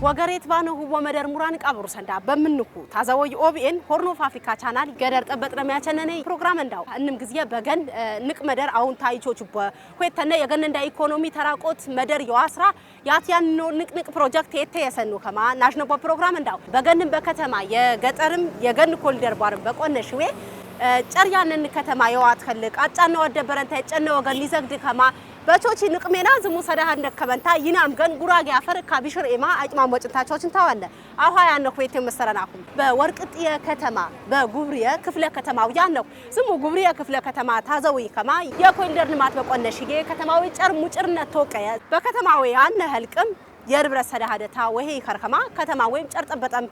ወገሬት ባነው ወመደር ሙራን ቃብሩ ሰንዳ በምንኩ ታዛወይ ኦቢኤን ሆርን ኦፍ አፍሪካ ቻናል ገደር ጠበጥነ ያቸነኔ ፕሮግራም እንዳው እንም ግዚያ በገን ንቅ መደር አሁን ታይቾች በሆተነ የገን እንዳ ኢኮኖሚ ተራቆት መደር የዋስራ ያትያን ንቅንቅ ፕሮጀክት የተየሰኑ ከማ ናሽናል ፕሮግራም እንዳው በገንም በከተማ የገጠርም የገን ኮሪደር ባርም በቆነሽዌ ጨርያንን ከተማ የዋት ፈልቅ አጫና ወደበረንታ የጨነ ወገን ሊዘግድ ከማ በቾቺ ንቅሜና ዝሙ ሰዳሃ እንደከመንታ ይናም ገን ጉራጌ አፈር ካቢሽር ኤማ አጭማ ወጭንታቾችን ታዋለ አሃ ያነው ሆይቴ መሰረናኩ በወርቅጥ የከተማ በጉብሪየ ክፍለ ከተማው ያነው ዝሙ ጉብሪየ ክፍለ ከተማ ታዘዊ ከማ የኮሪደር ልማት በቆነሽጌ ከተማዊ ጨር ሙጭርነት ተወቀየ በከተማው ያነ ህልቅም የርብረት ሰዳሃደታ ወሄ ከርከማ ከተማ ወይም ጨርጠበጣም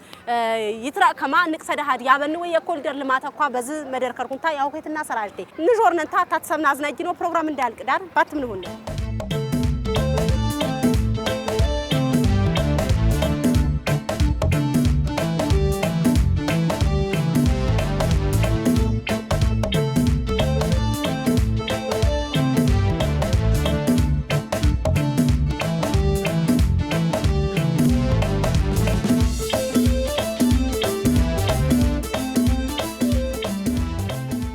ይትራ ከማ ንቅ ሰዳሃድ ያበን ወይ የኮሪደር ልማት አኳ በዝ መደር ከርኩንታ ያው ከትና ሰራጅቴ ንጆርነንታ ታተሰምና አዝናጅኖ ፕሮግራም እንዳልቅ ዳር ባትምን ሁሉ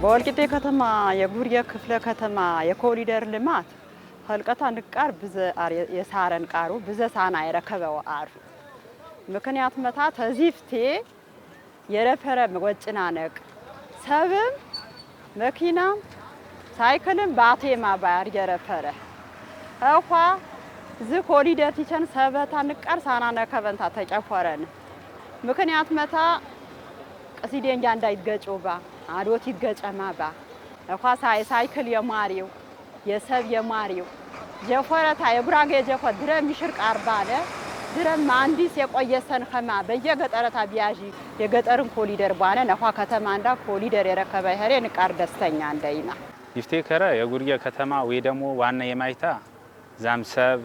በወልቂጤ ከተማ የጉብሪየ ክፍለ ከተማ የኮሪደር ልማት ፈልቀታ ንቃር ብዘ የሳረን ቃሩ ብዘ ሳና የረከበው አሩ ምክንያት መታ ተዚፍቴ የረፈረ ወጭናነቅ ሰብም መኪና ሳይክልም ባቴማ ባር የረፈረ አኳ ዝ ኮሪደር ቲቸን ሰበታ ንቃር ሳና ነከበንታ ተጨፈረን ምክንያት መታ ቀሲዴንጃ እንዳይገጩባ አዶት ይገጨማባ አኳሳ ሳይክል የማሪው የሰብ የማሪው ጀፈረታ የጉራጌ ጀፈ ድረም ይሽርቅ አርባለ ድረም አንዲስ የቆየሰን ከማ በየገጠረታ ቢያጂ የገጠርን ኮሪደር ባነ ነፋ ከተማ እንዳ ኮሪደር የረከበ ሄሬ ንቃር ደስተኛ እንደይና ይፍቴከረ የጉርጌ ከተማ ወይ ደሞ ዋና የማይታ ዛምሰብ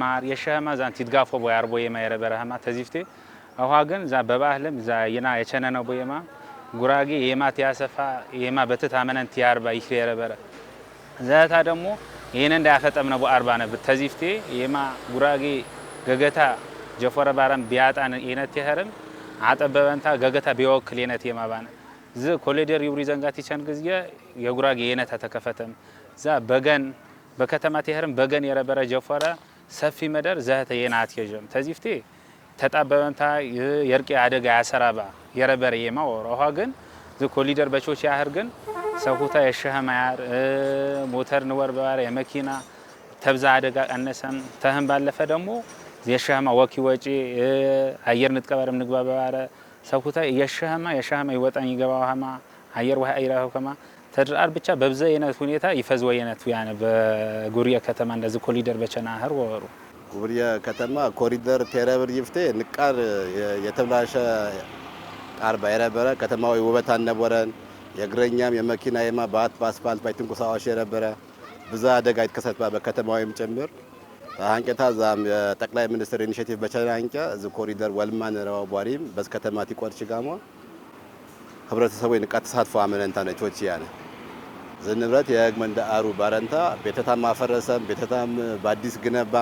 ማር የሸማ ዛን ትድጋፎ ቦያርቦ የማይረበረህማ ተዚፍቴ አዋ ግን ዛ በባህልም ዛ ይና የቸነነው ቦየማ ጉራጌ የማት ያሰፋ የማ በተታመነን ቲያርባ ይክሬረበረ ዛታ ደግሞ ይሄን እንዳያፈጠምነው በአርባ ነበር ተዚፍቴ የማ ጉራጌ ገገታ ጀፈረ ባራም ቢያጣን የነት ይሄርም አጠበበንታ ገገታ ቢወክል የነት የማባነ ዝ ኮሪደር ይብሪ ዘንጋት ይቻን ግዝየ የጉራጌ የነት ተከፈተም ዛ በገን በከተማ ይሄርም በገን የረበረ ጀፈረ ሰፊ መደር ዛታ የናት የጀም ተዚፍቴ ተጣበበንታ የርቄ አደጋ ያሰራባ የረበረ የማ ወራው ግን ዘ ኮሪደር በቾች ያህር ግን ሰውታ የሸህማያር ሞተር ንወር ባረ የመኪና ተብዛ አደጋ ቀነሰም ተህም ባለፈ ደግሞ የሸህማ ወኪ ወጪ አየር ንጥቀበርም ንግባ ባረ ሰውታ የሸህማ ይወጣኝ ይገባውማ አየር ወህ አይራው ከማ ተድራር ብቻ በብዘ የነት ሁኔታ ይፈዝወ የነቱ ያነ በጉርጌ ከተማ እንደዚ ኮሪደር በቸናህር ወሩ ጉብሪየ ከተማ ኮሪደር ቴረብር ይፍቴ ንቃር የተብላሸ ቃርባ የረበረ ከተማው ውበት አነበረን የግረኛም የመኪና የማ ባት ባስፋልት ባይትንቁሳዋሽ የረበረ ብዛ አደጋ ይተከሰተባ በከተማውም ጭምር አንቀታ ዛም የጠቅላይ ሚኒስትር ኢኒሼቲቭ በቻናንቀ እዚ ኮሪደር ወልማን ረዋው ቧሪም በስ ከተማ ትቆርጭ ጋማ ህብረተሰቡ ንቃት ተሳትፎ አመነንታ ነቾች ያነ ዝንብረት የግመንዳ አሩ ባረንታ ቤተታም አፈረሰም ቤተታም በአዲስ ግነባ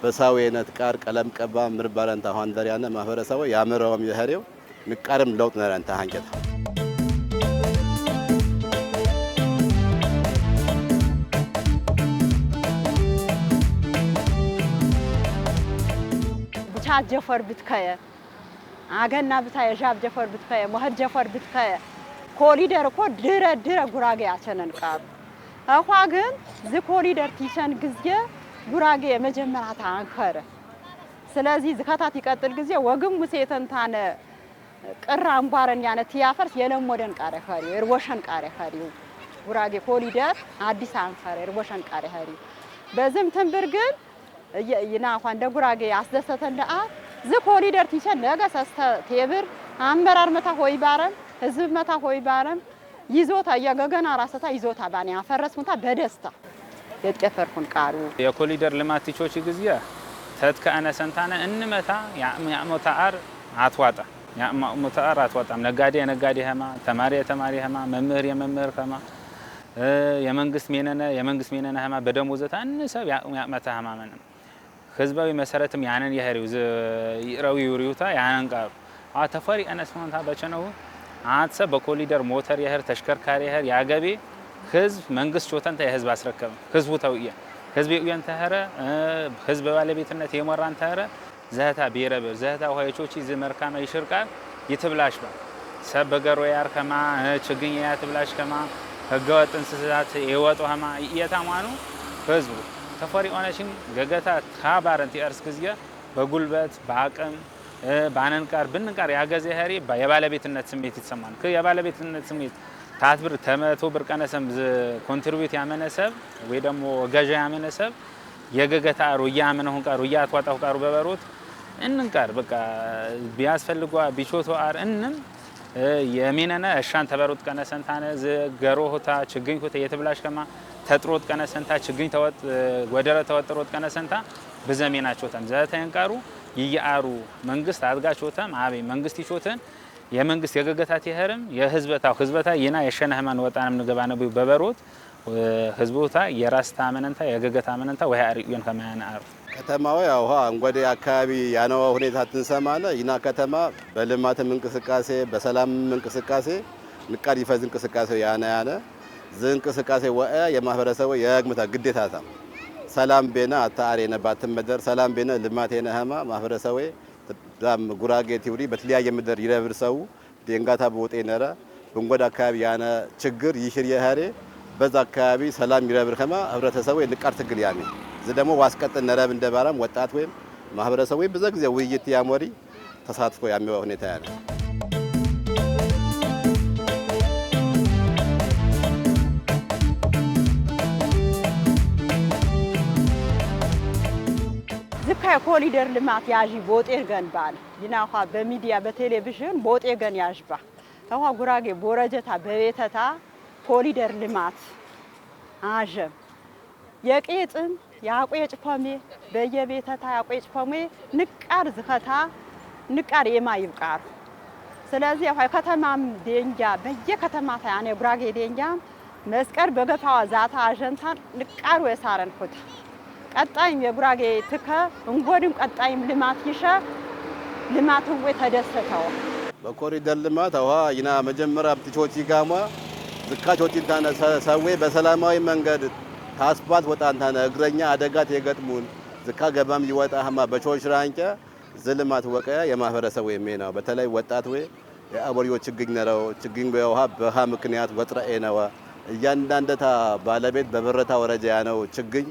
በሳዌነት ቃር ቀለም ቀባ ምርባረንታ ሆንደሪያና ማፈረሰው ያመረውም የሄሬው ንቃርም ለውጥ ነራንታ አንቀታ ብቻ ጀፈር ብትከየ አገና ብታ የጃብ ጀፈር ብትከየ መህር ጀፈር ብትከየ ኮሪደር እኮ ድረ ጉራጌ ያቸነን ቃር አኳ ግን ዝ ኮሪደር ቲቸን ግዝየ ጉራጌ የመጀመሪያ ታንከረ ስለዚህ ዝካታት ይቀጥል ጊዜ ወግም ሙሴተንታነ ቅራ አንባረን ያነ ቲያፈርስ የለሞደን ቃረ ኸሪ እርወሸን ቃረ ኸሪው ጉራጌ ኮሪደር አዲስ አንከረ እርወሸን ቃረ ኸሪ በዝም ተንብር ግን ይና እንኳን እንደ ጉራጌ አስደሰተን ለአ ዝ ኮሪደር ቲቸን ነገ ሰስተ ቴብር አመራር መታ ሆይ ባረም ህዝብ መታ ሆይ ባረም ይዞታ ያገገና ራሰታ ይዞታ ባኔ አፈረስሙታ በደስታ የጥቀፈርኩን ቃሩ የኮሪደር ልማት ቲቾች ግዝያ ተትከ አነ ሰንታነ እንመታ ያሞታ አር አትዋጣ ያሞታ አር አትዋጣም ነጋዴ ሀማ ተማሪ ሀማ መምህር ከማ የመንግስት ሜነነ ሀማ በደሞዘታ እንሰብ ያመታ ሀማ ህዝባዊ መሰረትም ያንን የህሪው ይራው ይውሪውታ ያንን ቃር አተፈሪ አነስማንታ በቸነው አትሰ በኮሊደር ሞተር የህር ተሽከርካሪ የህር ያገቤ ህዝብ መንግስት ቾተንታ የህዝብ አስረከበ ህዝቡ ተውየ ህዝብ ይየን ተህረ ህዝብ ባለቤትነት የመራን ተህረ ዘህታ ቢረብር ዘህታ ሆይቾቺ ዝመርካማ ይሽርቃል ይትብላሽባ ሰበገሮ ያር ከማ ችግኝ ያትብላሽ ከማ ህገወጥ እንስሳት የወጡ ሀማ እየታማኑ ህዝቡ ተፈሪ ኦነሽን ገገታ ታባረንቲ እርስግዚያ በጉልበት በአቅም ባነንቃር ብንቃር ያገዘ ህሪ የባለቤትነት ስሜት ይተሰማን የባለቤትነት ስሜት ታትብር ተመቶ ብር ቀነሰም ኮንትሪቢዩት ያመነሰብ ወይ ደግሞ ገዣ ያመነሰብ የገገታ ሩያ ያመነሁን ቃሩ ያትዋጣው ቃሩ በበሮት እንንቃር በቃ ቢያስፈልጓ ቢቾቶ አር እንንም የሚነነ እሻን ተበሩት ቀነሰንታነ ገሮሆታ ችግኝ ኮተ የትብላሽ ከማ ተጥሮት ቀነሰንታ ችግኝ ተወጥ ወደረ ተወጥሮት ቀነሰንታ በዘሜናቸው ተም ዘተንቃሩ ይያሩ መንግስት አድጋቾተም አቤ መንግስት ይቾተን የመንግስት የገገታት ይሄርም የህዝበታ ይና የሸነህማን ወጣንም ንገባ ነው በበሮት ህዝቦታ የራስ ታመነንታ የገገታ አመነንታ ወይ አሪዩን ከማያና አር ከተማው ያው አንጎዴ አካባቢ ያነው ሁኔታ ተንሰማለ ይና ከተማ በልማትም እንቅስቃሴ በሰላም እንቅስቃሴ ንቃር ይፈዝ እንቅስቃሴ ያነ እንቅስቃሴ ወአ የማህበረሰቡ የግምታ ግዴታታ ሰላም ቤና አታአሬ ነባተም መደር ሰላም ቤና ልማት የነህማ ማህበረሰቡ ዛም ጉራጌ ቲውሪ በተለያየ ምድር ይረብርሰው ደንጋታ በወጤ ነራ በንጎዳ አካባቢ ያነ ችግር ይሽር የሃሬ በዛ አካባቢ ሰላም ይረብር ከማ ህብረተሰቡ የንቃር ትግል ያሚ ዘደሞ ዋስቀጥ ነረብ እንደባራም ወጣት ወይም ማህበረሰቡ በዛ ጊዜ ውይይት ያሞሪ ተሳትፎ ያሚው ሁኔታ ያለ ኮሊደር ልማት ያጂ ቦጤር ገንባል ይናኻ በሚዲያ በቴሌቪዥን ቦጤ ገን ያጅባ አዋ ጉራጌ ቦረጀታ በቤተታ ኮሊደር ልማት አጀም የቄጥም ያቆጭ ፖሜ በየቤተታ ያቆጭ ፖሜ ንቃር ዝኸታ ንቃር የማይብቃር ስለዚህ አዋ ከተማም ደንጃ በየከተማታ ያኔ ጉራጌ ደንጃ መስቀር በገፋዋ ዛታ አጀንታ ንቃር ወሳረን ሆታ ቀጣይም የጉራጌ ትከ እንጎድም ቀጣይም ልማት ይሻ ልማቱን ወይ ተደሰተው በኮሪደር ልማት አዋ ይና መጀመሪያ አብቲቾቺ ጋማ ዝካቾቺ ታነ ሰዌ በሰላማዊ መንገድ ታስባት ወጣንታነ እግረኛ አደጋት የገጥሙን ዝካ ገባም ይወጣ ሀማ በቾች ራንጨ ዝልማት ወቀ የማህበረሰቡ የሚናው በተለይ ወጣት ወይ የአቦሪዮ ችግኝ ነው ችግኝ በውሃ በሃ ምክንያት ወጥረኤ ነው እያንዳንደታ ባለቤት በበረታ ወረጃ ያነው ችግኝ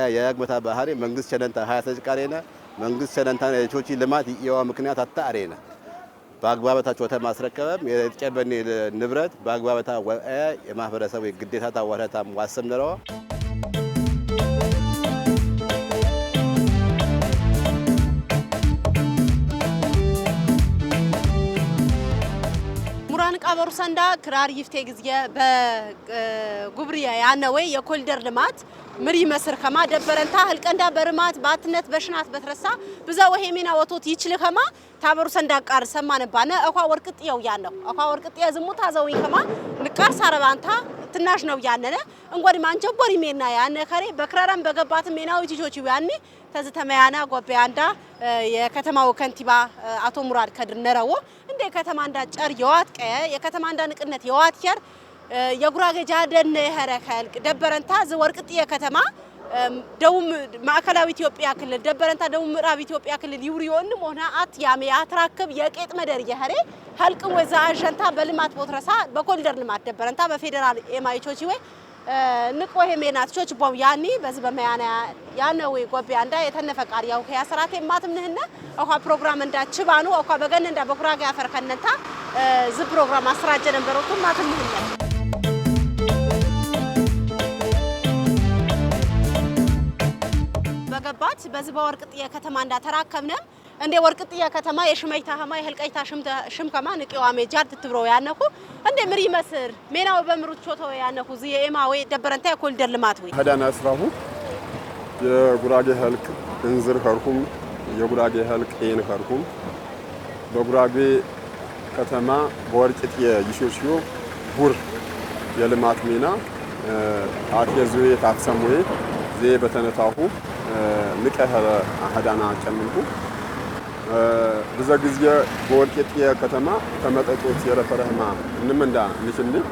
የያግመታ ባህሪ መንግስት ቸነንታ 20 ተጭቃሬና መንግስት ቸነንታ የቾቺ ልማት ይያዋ ምክንያት አጣሬና በአግባባታቸው ተማስረከበም የጨበኔ ንብረት በአግባባታ የማህበረሰቡ ግዴታ ታወራታም ዋሰም ነው ሙራን ቃበሩ ሰንዳ ክራር ይፍቴ ግዚየ በጉብሪያ ያነወይ የኮሊደር ልማት ምሪ መስር ከማ ደበረንታ ህልቀንዳ በርማት ባትነት በሽናት በትረሳ ብዛ ወሄሚና ወቶት ይችል ከማ ታበሩ ሰንዳ ቃር ሰማነባነ አኳ ወርቅጥየው ያነው አኳ ወርቅጥየ ዝሙታ ዘዊ ከማ ንቃር ሳረባንታ ትናሽ ነው ያነነ እንጎዲ ማንቸቦሪ ሜና ያነ ከሬ በክራራም በገባት ሜናው ቲቾቹ ያኒ ተዝተማያና ጎበያንዳ የከተማው ከንቲባ አቶ ሙራድ ከድር ነረው እንደ ከተማ እንዳ ጨር የዋት ቀየ የከተማ እንዳ ንቅነት የዋት ቸር የጉራጌ ጃደን ሄረከል ደበረንታ ዘወርቅጥየ ከተማ ደውም ማዕከላዊ ኢትዮጵያ ክልል ደበረንታ ደውም ምዕራብ ኢትዮጵያ ክልል ይውሪዮን ሆነ አት ያሜ አትራክብ የቄጥ መደር የሄሬ ሀልቅ ወዛ አጀንታ በልማት ቦትረሳ በኮሊደር ልማት ደበረንታ በፌደራል ኤማይቾች ወይ ንቆ ሄሜናት ቾች ቦም ያኒ በዚህ በመያና ያነው ጎቤ አንዳ የተነፈቃር ያው ከያሰራቴ ማትም ነህና አኳ ፕሮግራም እንዳ ችባኑ አኳ በገን እንዳ በጉራጌ አፈር ከነንታ ዝ ፕሮግራም አስራጀ ነበርኩ ማትም ነህና በገባት በዚህ በወርቅጥየ ከተማ እንዳ ተራከብነም እንደ ወርቅጥየ ከተማ የሽመይታ ሀማ የህልቀይታ ሽምከማ ንቄዋሜ ጃርት ትብሮ ያነኩ እንደ ምሪ መስር ሜናው በምሩት ቾተው ያነኩ ዚ የኤማዌ ደበረንታ የኮሊደር ልማት ወይ ሀዳና አስራሁ የጉራጌ ህልቅ እንዝር ከርኩም የጉራጌ ህልቅ ኤን ከርኩም በጉራጌ ከተማ በወርቅጥየ ይሾሽዮ ቡር የልማት ሚና አትየዙ የታሰሙይ ዜ በተነታሁ ንቀኸረ አህዳና ጨምንኩ በዛ ጊዜ በወልቂጤ ከተማ ተመጠጦት የረፈረህማ እንመንዳ ንሽንል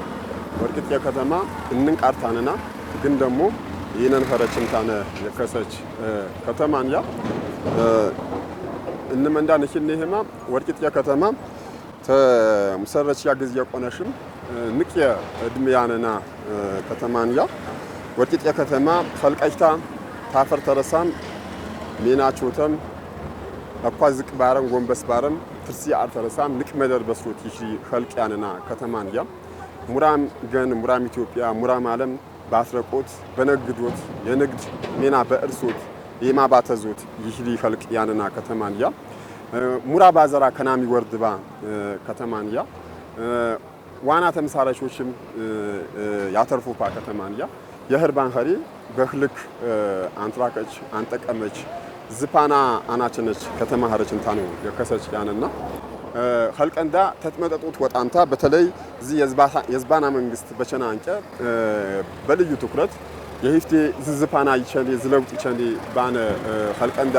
ወልቂጤ ከተማ እንንቃርታንና ግን ደግሞ ይነን ፈረችንታነ የከሰች ከተማን ያ እንመንዳ ንሽንልህማ ወልቂጤ ከተማ ተምሰረች ያ ጊዜ ቆነሽም ንቅየ እድሜያንና ከተማን ያ ወልቂጤ ከተማ ፈልቀሽታ ታፈር ተረሳም ሜናቾተም አኳ ዝቅ ባረም ጎንበስ ባረም ትርሲ አርተረሳም ንቅ መደር በስሮት ይሺ ፈልቅያንና ከተማን ያ ሙራም ገን ሙራም ኢትዮጵያ ሙራም ዓለም ባስረቆት በነግዶት የንግድ ሜና በእርሶት የማ ባተዞት ይሺ ፈልቅያንና ከተማን ያ ሙራ ባዘራ ከናሚ ወርድባ ከተማን ያ ዋና ተምሳራቾችም ያተርፉፓ ከተማን ያ የህርባን ኸሪ በህልክ አንትራቀች አንጠቀመች ዝፓና አናችነች ከተማ ሀረችንታ ነው የከሰች ያንና ኸልቀንዳ ተጥመጠጡት ወጣንታ በተለይ እዚ የዝባና መንግስት በቸና አንጨ በልዩ ትኩረት የሂፍቴ ዝዝፓና ይቸኔ ዝለውጥ ይቸኔ ባነ ኸልቀንዳ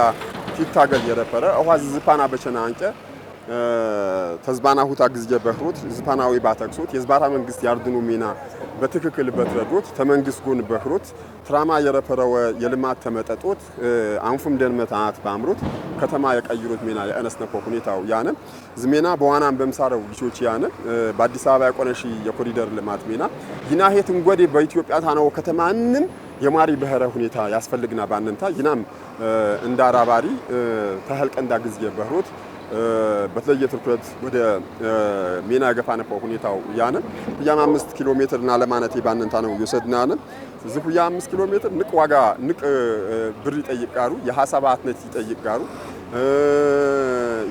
ፊታገል የረፈረ አዋ ዝዝፓና በቸና አንጨ ተዝባና ሁታ ግዚየ በህሩት ዝፓናዊ ባተክሶት የዝባታ መንግስት ያርድኑ ሚና በትክክል በትረዶት ተመንግስት ጎን በህሩት ትራማ የረፈረው የልማት ተመጠጦት አንፉም ደንመታት ባምሩት ከተማ የቀይሩት ሚና የአነስነኮ ሁኔታው ያነ ዝሜና በዋናም በምሳረው ልጆች ያነ በአዲስ አበባ ያቆነሺ የኮሪደር ልማት ሚና ይናሄት እንጎዴ በኢትዮጵያ ታናው ከተማንም የማሪ በህረ ሁኔታ ያስፈልግና ባንንታ ይናም እንዳራባሪ ተህልቀንዳ ግዚየ በህሩት በተለየ ትኩረት ወደ ሜና ገፋነፈው ሁኔታው ያነ ያም 5 ኪሎ ሜትር እና ለማነቴ ባንንታ ነው ይወሰድናነ ዝኩ ያ 5 ኪሎ ሜትር ንቅ ዋጋ ንቅ ብር ይጠይቃሩ የሐሳባትነት ይጠይቃሩ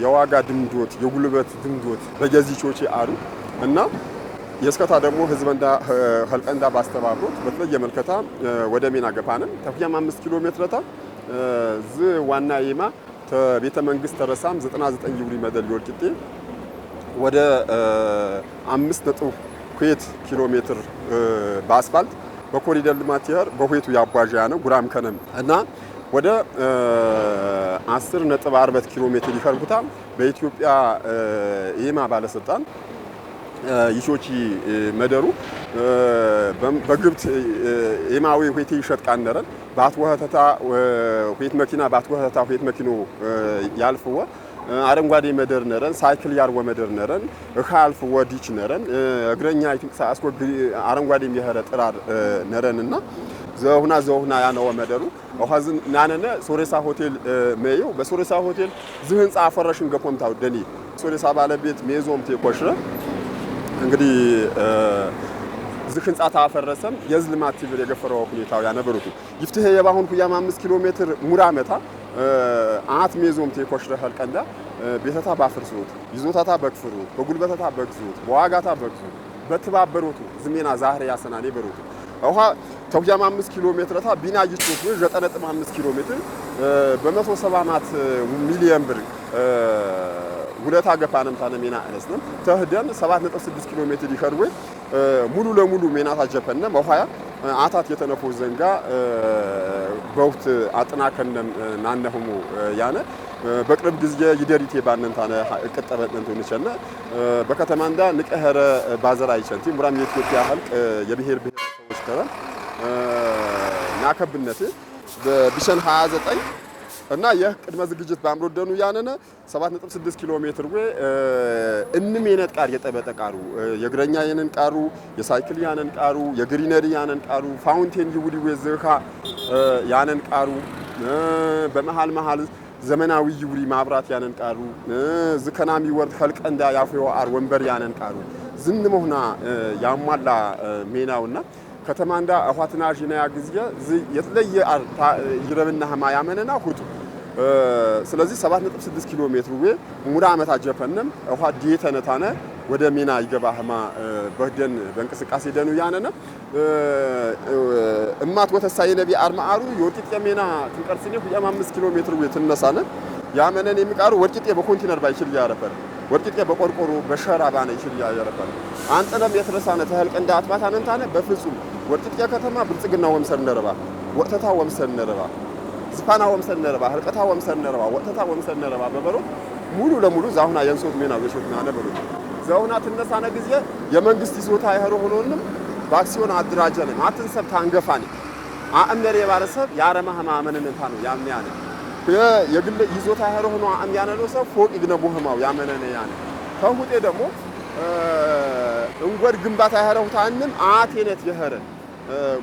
የዋጋ ድምዶት የጉልበት ድምዶት በገዚቾች አሩ እና የስከታ ደግሞ ህዝበንዳ ኸልቀንዳ ባስተባብሮት በተለየ መልከታ ወደ ሜና ገፋነን ተፍያም 5 ኪሎ ሜትርታ ዝ ዋና የማ ቤተ መንግስት ተረሳም 99 ይውሪ መደል ወልቂጤ ወደ 5.2 ኪሎ ሜትር በአስፋልት በኮሪደር ልማት ይሄር በሁይቱ ያጓዣ ነው ጉራም ከነም እና ወደ 10.40 ኪሎ ሜትር ይፈርጉታ በኢትዮጵያ የማ ባለስልጣን ይሾቺ መደሩ በግብት የማዊ ሁይቴ ይሸጥቃነረን ባትወህተታ ሁይት መኪና ባትወህተታ ሁይት መኪኖ ያልፈው አረንጓዴ መደር ነረን ሳይክል ያርወ መደር ነረን እኻ አልፈው ዲች ነረን እግረኛ ይትንቀሳቀስ አረንጓዴ የሚያህረ ጥራር ነረንና ዘውና ያነው መደሩ ወሐዝን ናነነ ሶሬሳ ሆቴል መየው በሶሬሳ ሆቴል ዝህንጻ አፈረሽን ገፖምታው ደኒ ሶሬሳ ባለቤት ሜዞም ተቆሽረ እንግዲህ ዝክንጻ ታፈረሰም የዝልማት ትብር የገፈረው ሁኔታው ያነበሩት ይፍትህ የባሁን ኩያም 5 ኪሎ ሜትር ሙራመታ አት ሜዞም ተቆሽረ ኸልቀንዳ ቤተታ ባፍርሱት ይዞታታ በክፍሩ በጉልበታታ በክሱት በዋጋታ በክሱት በተባበሩት ዝሜና ዛህረ ያሰናኔ በሩት አውሃ ተውያም 5 ኪሎ ሜትርታ ቢና ይችቱ 9.5 ኪሎ ሜትር በ170 ሚሊዮን ብር ሁለታ ገፋንም ታነ ሜና አነስንም ተህደን 7.6 ኪሎ ሜትር ይከርዌ ሙሉ ለሙሉ ሜናታ ጀፈነ መኋያ አታት የተነፎ ዘንጋ በውት አጥናከነም ናነሁሙ ያነ በቅርብ ጊዜ ይደሪቴ ባነንታነ እቀጠበን እንትንቸነ በከተማንዳ ንቀኸረ ባዘራ ይቸንቲ ሙራም የኢትዮጵያ ህልቅ የብሔር ብሔረሰቦች ተረ ናከብነት በቢሸን 29 እና የቅድመ ዝግጅት ባምሮደኑ ያነነ 7.6 ኪሎ ሜትር ወይ እንሜነት ቃር የጠበጠቃሩ የግረኛ የነን ቃሩ የሳይክል ያነን ቃሩ የግሪነሪ ያነን ቃሩ ፋውንቴን ይውዲ ወዘኻ ያነን ቃሩ በመሃል ዘመናዊ ይውሪ ማብራት ያነን ቃሩ ዝከናሚ ወርድ ኸልቀንዳ ያፈው አር ወንበር ያነን ቃሩ ዝንሞህና ያሟላ ሜናውና ከተማንዳ አፋትና ጂናያ ግዚያ የተለየ ይረብና ህማ ያመነና ሁቱ ስለዚህ 7.6 ኪሎ ሜትር ወይ ሙራ አመታ ጀፈንም አፋ ዲተነታነ ወደ ሜና ይገባ ህማ በደን በእንቅስቃሴ ደኑ ያነነ እማት ወተሳይ ነቢ አርማአሩ የወርቂጤ ሜና ትንቀርጽኔ ሁያም 5 ኪሎ ሜትር ወይ ትነሳነ ያመነን የሚቃሩ ወርቂጤ በኮንቲነር ባይችል ያረፈር ወርቂጤ በቆርቆሮ በሸራ ባነ ይችል ያረፈር አንጠለም የተረሳነ ተህልቀንዳ አጥባታነንታነ በፍጹም ወርቂጤ ከተማ ብልጽግና ወምሰር ነረባ ወጥተታ ወምሰር ነረባ ስፋና ወምሰነረባ ህልቀታ ወምሰነረባ ወጥታ ወምሰነረባ በበሮ ሙሉ ለሙሉ ዛሁና የንሶት ሜና በሾት ነው አነበሩ ዛሁና ተነሳነ ጊዜ የመንግስት ይዞታ ያህሩ ሆኖንም በአክሲዮን አድራጀንም አትንሰብ ታንገፋኒ አእምነር የባረሰብ ያረማ ማመነን እንታ ነው ያምያነ የግል ይዞታ ያህሩ ሆኖ አምያነ ነው ሰው ፎቅ ይግነቡ ህማው ያመነነ ያነ ከሁጤ ደግሞ እንጎድ ግንባታ ያህረው ታንም አቴነት የኸረ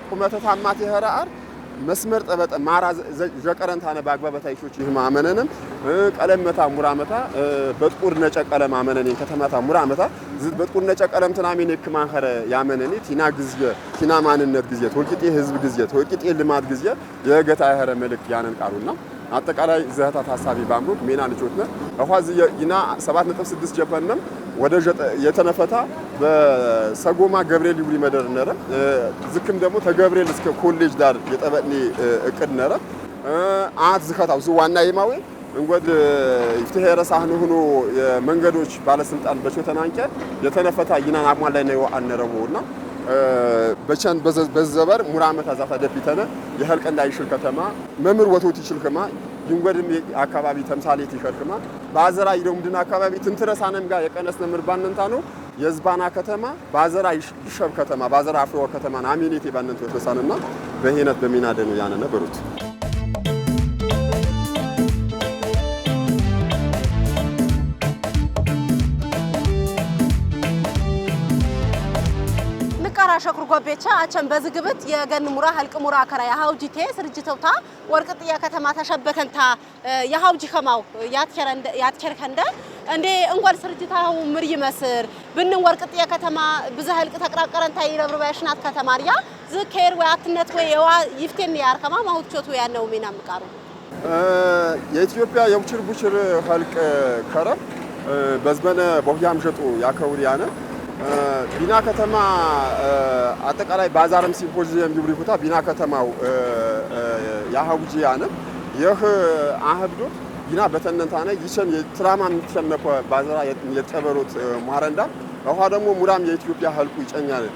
ቁመተ ታማት የኸረ አር መስመር ጠበጠ ማራ ጀቀረንታነ ባግባበታ ይሾች ይህማ አመነንም ቀለመታ ሙራመታ በጥቁር ነጨ ቀለም አመነኔ ከተማታ ሙራመታ በጥቁር ነጨ ቀለም ተናሚኔ ከማኸረ ያመነኔ ቲና ግዝየ ቲና ማንነት ግዝየ ተወቂጤ ህዝብ ግዝየ ተወቂጤ ልማት ግዝየ የገታ ያህረ መልክ ያነን ቃሩና አጠቃላይ ዘህታ ታሳቢ ባምሩክ ሜና ልጆትነ አዋዝ ይና 7.6 ጀፐንም ወደ የተነፈታ በሰጎማ ገብርኤል ይውሪ መደር ነረ ዝክም ደግሞ ተገብርኤል እስከ ኮሌጅ ዳር የጠበኒ እቅድ ነረ አት ዝከታው ዋና ይማዌ እንጎድ ይፍትሄረ ሳህነ ሆኖ የመንገዶች ባለስልጣን በቾተናንቀ የተነፈታ ይናን አቋም ላይ ነው አነረውና በቻን በዘበር ሙራመታ ዛታ ደፊተነ የህልቀንዳ ይሽል ከተማ መምር ወቶት ይችል ከማ ድንጎድም አካባቢ ተምሳሌት ይከርክማ ባዘራ ይደምድና አካባቢ ትንትረሳነም ጋር የቀነስነ ምርባንንታ ነው የዝባና ከተማ ባዘራ ይሸብ ከተማ ባዘራ አፍሮ ከተማ አሚኒቲ ባንንቶ ተሳነና በሄነት በሚናደኑ ያነ ነበሩት ሸክሩ ጎቤቻ አቸን በዝግብት የገን ሙራ ህልቅ ሙራ ከራ ያውጂቴ ስርጅተውታ ወርቅጥያ ከተማ ተሸበተንታ ያውጂ ከማው ያትከርከንደ እንዴ እንጓል ስርጅታው ምር ይመስር ብን ወርቅጥያ ከተማ ብዛ ህልቅ ተቀራቀረንታ ይረብርባ ያሽናት ከተማሪያ ዝከር ወያትነት ወይ ይፍቴን ያርከማ ማውቾቱ ያነው ሚና ምቃሩ የኢትዮጵያ የውችር ቡችር ህልቅ ከረም በዝበነ ቦህያም ሸጡ ያከውሪያነ ቢና ከተማ አጠቃላይ ባዛርም ሲምፖዚየም ይብሪኩታ ቢና ከተማው ያሃውጂያነ ይህ አህብዶ ቢና በተነንታነ ይቸም የትራማ ምትሸነፈ ባዛራ የጨበሩት ማረንዳ አሁን ደግሞ ሙራም የኢትዮጵያ ህልቁ ይጨኛል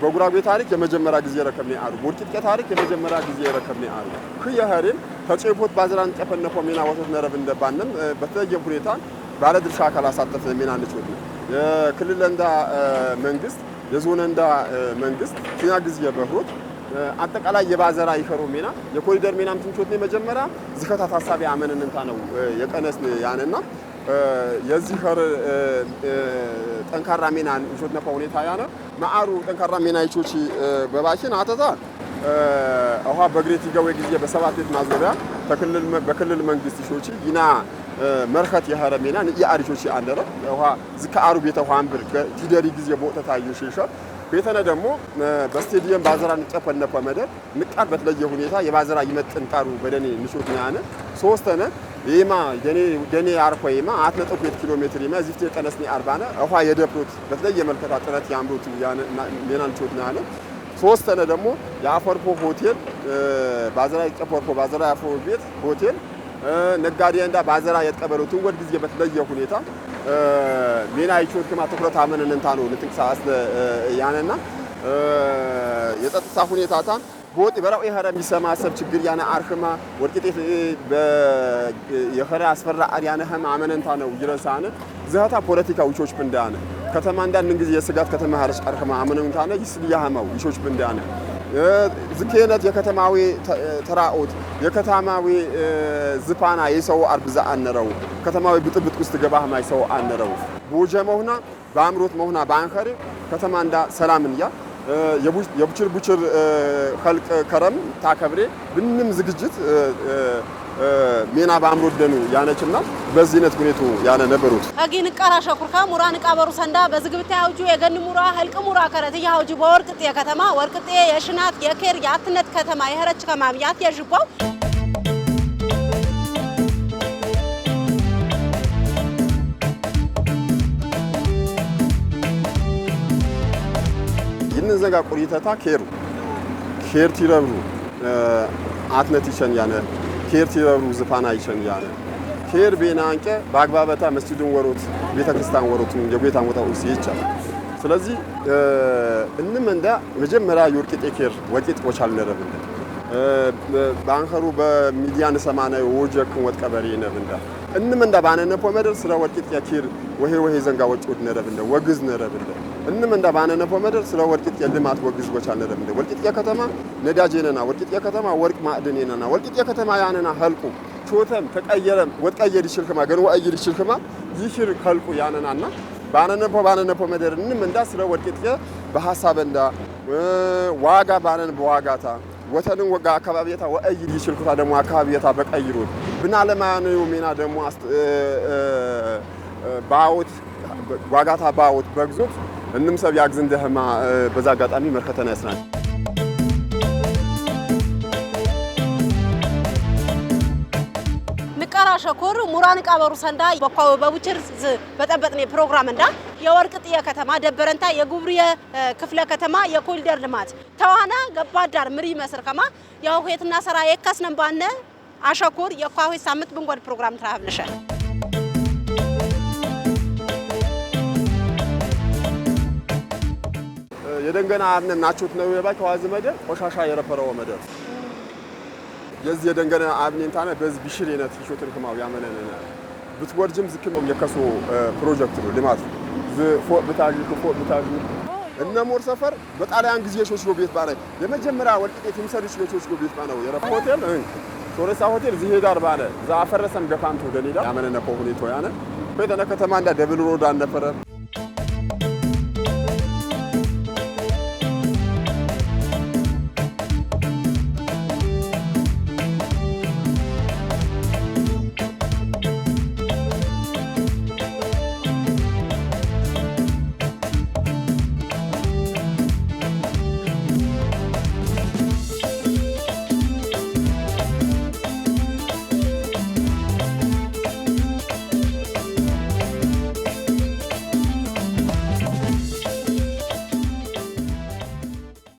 በጉራጌ ታሪክ የመጀመሪያ ጊዜ ረከብኔ አሩ ወርቂት ታሪክ የመጀመሪያ ጊዜ ረከብኔ አሩ ከየሀሪም ተጨፖት ባዛራን ጨፈነፈ ሚና ወተት ነረብ እንደባንም በተለየ ሁኔታ ባለድርሻ አካላት አሳተፈ ሚና ንጭት ነው የክልል እንዳ መንግስት የዞን እንዳ መንግስት ቲና ጊዜ በህሮት አጠቃላይ የባዘራ ይከሩ ሚና የኮሪደር ሚናም ትንቾት ነው መጀመሪያ ዝከታ ታሳቢ አመነንንታ ነው የቀነስ ያነና የዚህ ኸር ጠንካራ ሚና ንቾት ነው ሁኔታ ያነ ማአሩ ጠንካራ ሚና ይቾች በባሽን አተታ አሃ በግሬት ይገው ጊዜ በሰባት ቤት ማዞሪያ በክልል መንግስት ይሾች ይና መርኸት የሐረሜና የአሪቾች አንደረ ውሃ ዝካአሩ ቤተ ኋምብር ዲደሪ ጊዜ ቦታታዩ ሸሻ ቤተነ ደግሞ በስቴዲየም ባዘራን ጨፈነፈ መደር ንቃር በተለየ ሁኔታ የባዘራ ይመጥን ቃሩ በደኔ ንሾት ያነ ሶስተነ ይማ ደኔ አርኮ ይማ 8 ኪሎ ሜትር ይማ እዚህ ተቀነስኒ 40 ውሃ የደብሮት በተለየ መልከታ ጥረት ያምሩት ያነ ሜናን ቾት ያነ ሶስተነ ደግሞ የአፈርፖ ሆቴል ባዘራ ይጨፈርፖ ባዘራ አፎ ቤት ሆቴል ነጋዴ እንዳ ባዘራ የቀበሉት ወድ ጊዜ በተለየ ሁኔታ ሜና ይቾት ከማ ትኩረት አመነንታ ነው ለጥቅሳስ ያነና የጸጥታ ሁኔታታ ቦጥ በራው ይሄራ የሚሰማሰብ ችግር ያነ አርህማ ወርቂጤ የኸራ አስፈራ ያነ ህማ አመነንታ ነው ይረሳነ ዘሃታ ፖለቲካ ውቾች ብንዳነ ከተማ እንዳን ጊዜ የስጋት ከተማ ሀርሽ አርህማ አመነንታ ነው ይስልያህማው ውቾች ብንዳነ ዝከነት የከተማዊ ተራኦት የከተማዊ ዝፋና የሰው አርብዛ አንረው ከተማዊ ብጥብጥ ውስጥ ገባህማ የሰው አንረው ቦጀመውና ባምሮት መውና ባንኸሪ ከተማ እንዳ ሰላምንያ የቡችር ቡችር ኸልቅ ከረም ታከብሬ ብንም ዝግጅት ሜና ባምሮት ደኑ ያነችና በዚህነት ሁኔቱ ያነ ነበሩት አጊን ቀራሻ ኩርካ ሙራን ቀበሩ ሰንዳ በዝግብታ ያውጁ የገን ሙራ ህልቅ ሙራ ከረት ያውጁ በወርቅጤ ከተማ ወርቅጤ የሽናት የኬር ያትነት ከተማ የኸረች ከማምያት የጅቦው ይንዘጋ ቁሪተታ ኬር ቲረብሩ አትነት ይቸን ያነ ኬር ቲረብሩ ዝፋና ይቸን ያነ ኬር ቤናንቀ ባግባበታ መስጂዱን ወሮት ቤተክርስቲያን ወሮት የጌታ ሞታው ሲይቻል ስለዚህ እንመንዳ መጀመሪያ የወርቂጤ ኬር ወቂጥ ወቻል ነረብን ባንኸሩ በሚዲያን ሰማና ወጀክን ወጥቀበሪ ነብንዳ እንም እንዳ ባነነ ፖመደር ስለ ወርቂት ያኪር ወሄ ዘንጋ ወጭውድ ነረብንዳ ወግዝ ነረብንዳ እንም እንዳ ባነነ ፖመደር ስለ ወርቂት የልማት ወግዝ ወቻል ነረብንዳ ወርቂት የከተማ ነዳጅነና ወርቂት የከተማ ወርቅ ማዕድንነና ወርቂት የከተማ ያነና ሀልቁ ቾተም ተቀየረም ወጥቀየር ይችልከማ ገን ወአይር ይችልከማ ይሽር ሀልቁ ያነናና ባነነ ፖመደር እንም እንዳ ስለ ወርቂት በሐሳብ እንዳ ዋጋ ባነን በዋጋታ ወተንን ወጋ አካባቢታ ወአይር ይችልኩታ ደሞ አካባቢታ በቀይሩት ብናለማነው ሜና ደሞ ባውት ዋጋታ ባውት በግዙት እንም ሰብ ያግዝ እንደህማ በዛ አጋጣሚ መርከተና ያስናል ንቃራ ሸኮር ሙራን ቃበሩ ሰንዳ በኳው በቡችር በጠበጥኔ ፕሮግራም እንዳ የወርቅጥያ ከተማ ደበረንታ የጉብሪየ ክፍለ ከተማ የኮሪደር ልማት ተዋና ገባዳር ምሪ መስር ከማ የሆሄትና ሰራ የከስነን ባነ አሸኮር የኳው ሳምንት ብንጎድ ፕሮግራም ትራብልሽ የደንገና አብነ ናቾት ነው የባከው አዝመደ ቆሻሻ የረፈረው መደር የዚህ የደንገና አብኔንታና በዚህ ቢሽር የነት ይሾትን ከማው ያመነነ ብትወርጅም ዝክም የከሶ ፕሮጀክት ነው ልማት ፎቅ ብታጅ እነ ሞር ሰፈር በጣሊያን ጊዜ ሾሽሎ ቤት ባለ የመጀመሪያ ወልቂት የሚሰሩት ሾሽሎ ቤት ባለው የረፈ ሆቴል ቶረሳ ሆቴል ዝሄዳር ባለ ዛ አፈረሰም ገፋንቶ ደሊዳ ያመነነ ሁኔታ ያነ በተነ ከተማ እንዳ ደብል ሮድ አነፈረ